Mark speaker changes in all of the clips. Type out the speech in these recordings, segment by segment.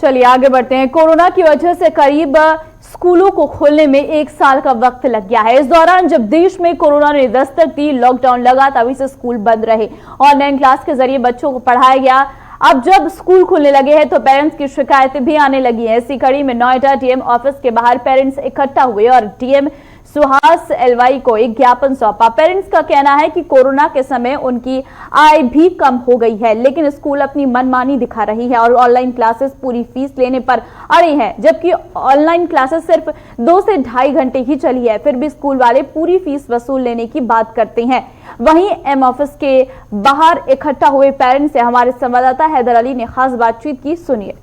Speaker 1: चलिए आगे बढ़ते हैं। कोरोना की वजह से करीब स्कूलों को खोलने में 1 साल का वक्त लग गया है। इस दौरान जब देश में कोरोना ने दस्तक दी, लॉकडाउन लगा, तभी से स्कूल बंद रहे। ऑनलाइन क्लास के जरिए बच्चों को पढ़ाया गया। अब जब स्कूल खुलने लगे हैं तो पेरेंट्स की शिकायतें भी आने लगी हैं। इसी कड़ी में नोएडा डीएम ऑफिस के बाहर पेरेंट्स इकट्ठा हुए और डीएम सुहास एलवाई को एक ज्ञापन सौंपा। पेरेंट्स का कहना है कि कोरोना के समय उनकी आय भी कम हो गई है, लेकिन स्कूल अपनी मनमानी दिखा रही है और ऑनलाइन क्लासेस पूरी फीस लेने पर अड़े हैं, जबकि ऑनलाइन क्लासेस सिर्फ 2 से ढाई घंटे ही चली है, फिर भी स्कूल वाले पूरी फीस वसूल लेने की बात करते हैं। वहीं एम ऑफिस के बाहर इकट्ठा हुए पेरेंट्स से हमारे संवाददाता हैदर अली ने खास बातचीत की, सुनिए।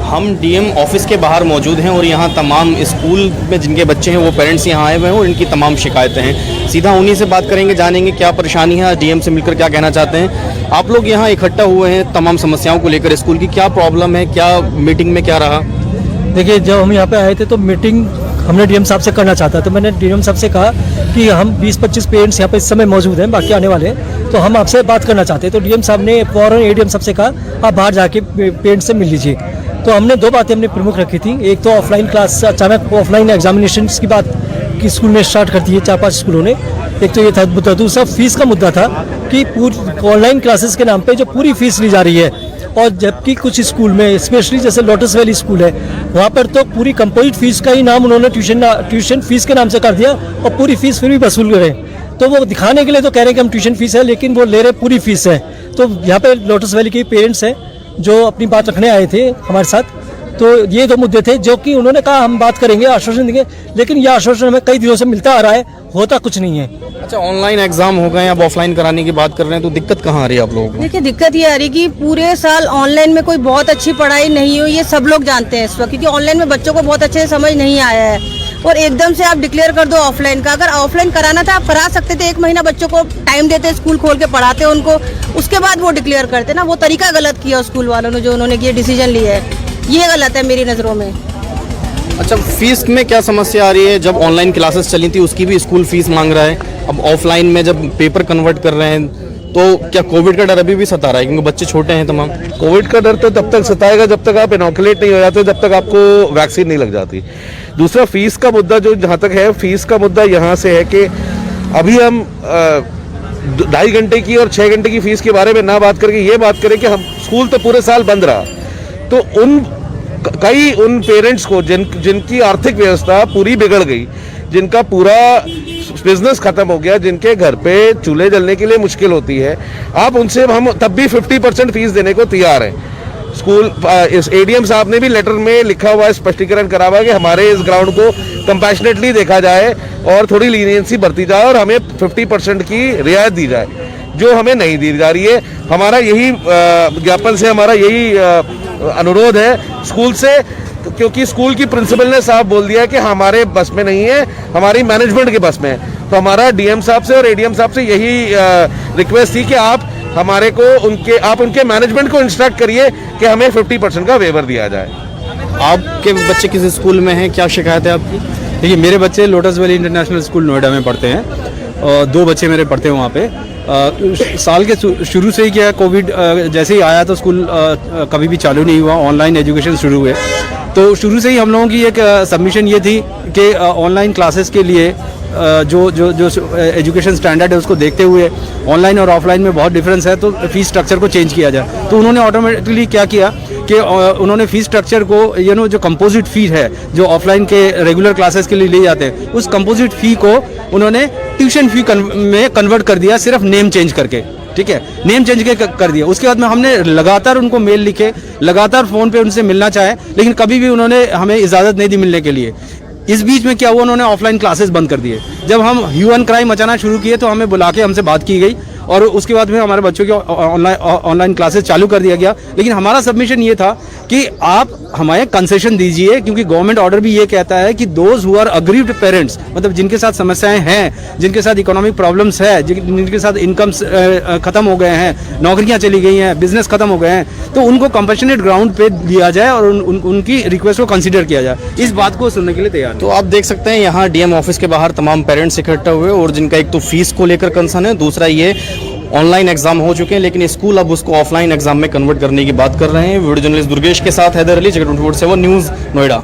Speaker 2: हम डीएम ऑफिस के बाहर मौजूद हैं और यहाँ तमाम स्कूल में जिनके बच्चे हैं वो पेरेंट्स यहाँ आए हुए हैं और इनकी तमाम शिकायतें हैं। सीधा उन्हीं से बात करेंगे, जानेंगे क्या परेशानी है, डीएम से मिलकर क्या कहना चाहते हैं। आप लोग यहाँ इकट्ठा हुए हैं तमाम समस्याओं को लेकर, स्कूल की क्या प्रॉब्लम है, क्या मीटिंग में क्या रहा?
Speaker 3: देखिए, जब हम यहाँ पे आए थे तो मीटिंग हमने डीएम साहब से करना चाहता, तो मैंने डीएम साहब से कहा कि हम 20-25 पेरेंट्स यहाँ पे इस समय मौजूद हैं, बाकी आने वाले हैं, तो हम आपसे बात करना चाहते हैं। तो डीएम साहब ने फौरन एडीएम साहब से कहा आप बाहर जाके पेरेंट्स से मिल लीजिए। तो हमने 2 बातें हमने प्रमुख रखी थी। एक तो ऑफलाइन क्लास, अचानक ऑफलाइन एग्जामिनेशन की बात कि स्कूल में स्टार्ट कर दी है 4-5 स्कूलों ने, एक तो ये था मुद्दा। दूसरा फीस का मुद्दा था कि पूरी ऑनलाइन क्लासेस के नाम पे जो पूरी फीस ली जा रही है, और जबकि कुछ स्कूल में स्पेशली जैसे लोटस वैली स्कूल है, वहाँ पर तो पूरी कंपोजिट फीस का ही नाम उन्होंने ट्यूशन फीस के नाम से कर दिया और पूरी फीस फिर भी वसूल कर रहे हैं। तो वो दिखाने के लिए तो कह रहे हैं कि हम ट्यूशन फीस है, लेकिन वो ले रहे पूरी फीस है। तो यहाँ पे लोटस वैली के पेरेंट्स हैं जो अपनी बात रखने आए थे हमारे साथ। तो ये 2 मुद्दे थे जो कि उन्होंने कहा हम बात करेंगे, आश्वासन देंगे, लेकिन यह आश्वासन हमें कई दिनों से मिलता आ रहा है, होता कुछ नहीं है।
Speaker 2: अच्छा, ऑनलाइन एग्जाम हो गए, अब ऑफलाइन कराने की बात कर रहे हैं, तो दिक्कत कहाँ आ रही है आप लोगों को?
Speaker 4: देखिए, दिक्कत ये आ रही कि पूरे साल ऑनलाइन में कोई बहुत अच्छी पढ़ाई नहीं हुई, ये सब लोग जानते हैं इस वक्त, क्योंकि ऑनलाइन में बच्चों को बहुत अच्छे से समझ नहीं आया है। और एकदम से आप डिक्लेयर कर दो ऑफलाइन का। अगर ऑफलाइन कराना था आप करा सकते थे, 1 महीना बच्चों को टाइम देते, स्कूल खोल के पढ़ाते उनको, उसके बाद वो डिक्लेयर करते ना। वो तरीका गलत किया स्कूल वालों ने, जो उन्होंने ये डिसीजन लिया है, ये गलत है मेरी नज़रों में।
Speaker 2: अच्छा, फीस में क्या समस्या आ रही है? जब ऑनलाइन क्लासेस चली थी उसकी भी स्कूल फीस मांग रहा है, अब ऑफलाइन में जब पेपर कन्वर्ट कर रहे हैं, तो क्या कोविड का डर अभी भी सता रहा है, क्योंकि बच्चे छोटे हैं तमाम?
Speaker 5: कोविड का डर तो तब तक सताएगा जब तक आप इनोकुलेट नहीं हो जाते, जब तक आपको वैक्सीन नहीं लग जाती। दूसरा, फीस का मुद्दा जो जहाँ तक है, फीस का मुद्दा यहाँ से है कि अभी हम 2.5 घंटे की और 6 घंटे की फीस के बारे में ना बात करके ये बात करें कि हम स्कूल तो पूरे साल बंद रहा, तो उन पेरेंट्स को जिनकी आर्थिक व्यवस्था पूरी बिगड़ गई, जिनका पूरा बिजनेस खत्म हो गया, जिनके घर पे चूल्हे जलने के लिए मुश्किल होती है, आप उनसे हम तब भी 50% फीस देने को तैयार हैं। स्कूल इस एडीएम साहब ने भी लेटर में लिखा हुआ है, स्पष्टीकरण करा हुआ है कि हमारे इस ग्राउंड को कंपैशनेटली देखा जाए और थोड़ी लीनियंसी बरती जाए और हमें 50% की रियायत दी जाए, जो हमें नहीं दी जा रही है। हमारा यही ज्ञापन से हमारा यही अनुरोध है स्कूल से, क्योंकि स्कूल की प्रिंसिपल ने साफ बोल दिया कि हमारे बस में नहीं है, हमारी मैनेजमेंट के बस में है। तो हमारा डीएम साहब से और एडीएम साहब से यही रिक्वेस्ट थी कि आप उनके मैनेजमेंट को इंस्ट्रक्ट करिए कि हमें 50% का वेवर दिया जाए।
Speaker 2: आपके बच्चे किस स्कूल में हैं, क्या शिकायत है आपकी?
Speaker 6: देखिए, मेरे बच्चे lotus valley international school Noida में पढ़ते हैं और 2 बच्चे मेरे पढ़ते हैं वहाँ पे। साल के शुरू से ही क्या है, कोविड जैसे ही आया तो स्कूल कभी भी चालू नहीं हुआ, ऑनलाइन एजुकेशन शुरू हुए। तो शुरू से ही हम लोगों की एक सबमिशन ये थी कि ऑनलाइन क्लासेस के लिए जो एजुकेशन स्टैंडर्ड है उसको देखते हुए ऑनलाइन और ऑफलाइन में बहुत डिफरेंस है, तो फीस स्ट्रक्चर को चेंज किया जाए। तो उन्होंने ऑटोमेटिकली क्या किया कि उन्होंने फीस स्ट्रक्चर को जो कंपोजिट फी है जो ऑफलाइन के रेगुलर क्लासेस के लिए ले जाते हैं, उस कंपोजिट फी को उन्होंने ट्यूशन फी में कन्वर्ट कर दिया, सिर्फ नेम चेंज करके। ठीक है, नेम चेंज कर दिया। उसके बाद में हमने लगातार उनको मेल लिखे, लगातार फ़ोन पे उनसे मिलना चाहे, लेकिन कभी भी उन्होंने हमें इजाज़त नहीं दी मिलने के लिए। इस बीच में क्या हुआ, उन्होंने ऑफलाइन क्लासेस बंद कर दिए। जब हम ह्यू एंड क्राई मचाना शुरू किए तो हमें बुला के हमसे बात की गई और उसके बाद में हमारे बच्चों की ऑनलाइन क्लासेस चालू कर दिया गया। लेकिन हमारा सबमिशन ये था कि आप हमें कंसेशन दीजिए, क्योंकि गवर्नमेंट ऑर्डर भी ये कहता है कि those who are aggrieved parents, मतलब जिनके साथ समस्याएं हैं, जिनके साथ इकोनॉमिक प्रॉब्लम्स है, जिनके साथ इनकम्स खत्म हो गए हैं, नौकरियां चली गई हैं, बिजनेस खत्म हो गए हैं, तो उनको कंपैशनेट ग्राउंड पे दिया जाए और उनकी रिक्वेस्ट को कंसिडर किया जाए। इस बात को सुनने के लिए तैयार।
Speaker 2: तो आप देख सकते हैं यहाँ डीएम ऑफिस के बाहर तमाम पेरेंट्स इकट्ठा हुए और जिनका एक तो फीस को लेकर कंसर्न है, दूसरा ये ऑनलाइन एग्जाम हो चुके हैं, लेकिन स्कूल अब उसको ऑफलाइन एग्जाम में कन्वर्ट करने की बात कर रहे हैं। वीडियो जर्नलिस्ट दुर्गेश के साथ हैदर अली, जगत 24/7 न्यूज़, नोएडा।